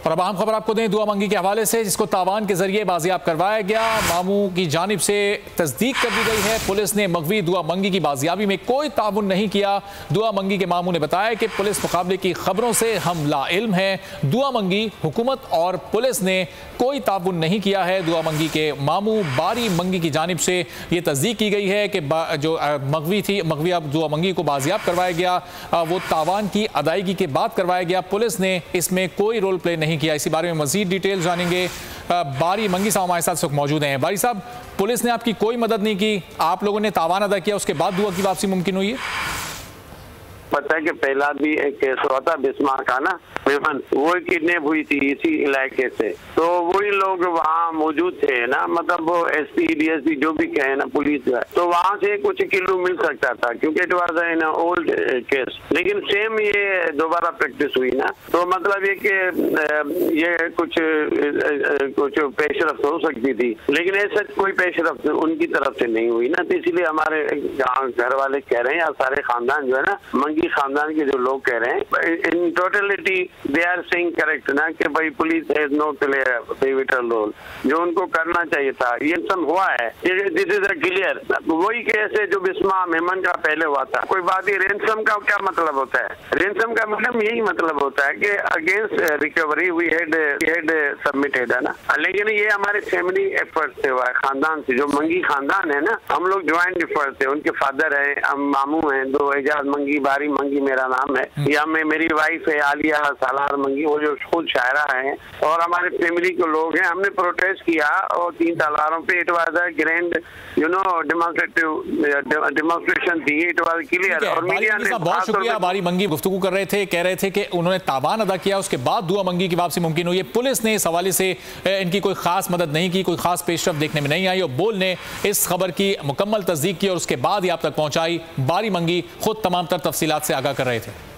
और अब अहम खबर आपको दें दुआ मंगी के हवाले से, जिसको तावान के जरिए बाजियाब करवाया गया। मामू की जानिब से तस्दीक कर दी गई है, पुलिस ने मगवी दुआ मंगी की बाजियाबी में कोई ताउन नहीं किया। दुआ मंगी के मामू ने बताया कि पुलिस मुकाबले की खबरों से हम लाइल्म हैं। दुआ मंगी हुकूमत और पुलिस ने कोई ताउन नहीं किया है। दुआ मंगी के मामू बारी मंगी की जानिब से ये तस्दीक की गई है कि जो मगवी थी, मगवी अब दुआ मंगी को बाजियाब करवाया गया, वो तावान की अदायगी के बाद करवाया गया। पुलिस ने इसमें कोई रोल प्ले नहीं किया। इसी बारे में मजीद डिटेल जानेंगे। बारी मंगी साहब हमारे साथ मौजूद हैं। बारी साहब, पुलिस ने आपकी कोई मदद नहीं की, आप लोगों ने तावान अदा किया, उसके बाद दुआ की वापसी मुमकिन हुई है? पता है कि पहला भी एक केस हुआ था बिस्मार का ना, मेमन, वो किडनैप हुई थी इसी इलाके से, तो वही लोग वहाँ मौजूद थे ना, मतलब वो एसपी डीएसपी जो भी कहे ना पुलिस, तो वहाँ से कुछ किलो मिल सकता था क्योंकि it was in old case. लेकिन सेम ये दोबारा प्रैक्टिस हुई ना, तो मतलब ये कि ये कुछ पेशरफ्त हो सकती थी, लेकिन ऐसा कोई पेशरफ्त उनकी तरफ से नहीं हुई ना, तो इसीलिए हमारे घर वाले कह रहे हैं या सारे खानदान जो है ना, मंगी खानदान के जो लोग कह रहे हैं, in totality they are saying correct ना, कि भाई police has no play pivotal role, जो उनको करना चाहिए था। ये सब हुआ है, दिस इज अ क्लियर। वही केस है जो बिस्मा मेमन का पहले हुआ था। कोई बात ही, रेंसम का क्या मतलब होता है? रेंसम का मतलब यही मतलब होता है कि against recovery we had submitted है ना, लेकिन ये हमारे फैमिली एफर्ट से हुआ है, खानदान से। जो मंगी खानदान है ना, हम लोग ज्वाइंट एफर्ट से, उनके फादर है, हम मामू हैं, दो एजाज मंगी, बारी मंगी मेरा नाम है, या मेरी वाइफ है आलिया सालार मंगी, वो जो खुद शायरा है, और हमारे फैमिली के लोग हैं। हमने प्रोटेस्ट किया और 3 तालारों पे it was a grand demonstration थी, इट वाज क्लियर। और मीडिया ने बहुत शुक्रिया। बारी मंगी गुफ्तगू कर रहे थे, कह रहे थे कि उन्होंने तावान अदा किया, उसके बाद दुआ मंगी की वापसी मुमकिन हुई है। पुलिस ने इस हवाले से इनकी कोई खास मदद नहीं की, कोई खास पेशरफ देखने में नहीं आई, और बोल ने इस खबर की मुकम्मल तस्दीक की और उसके बाद ही आप तक पहुंचाई। बारी मंगी खुद तमाम तर तफसीलात से आगाह कर रहे थे।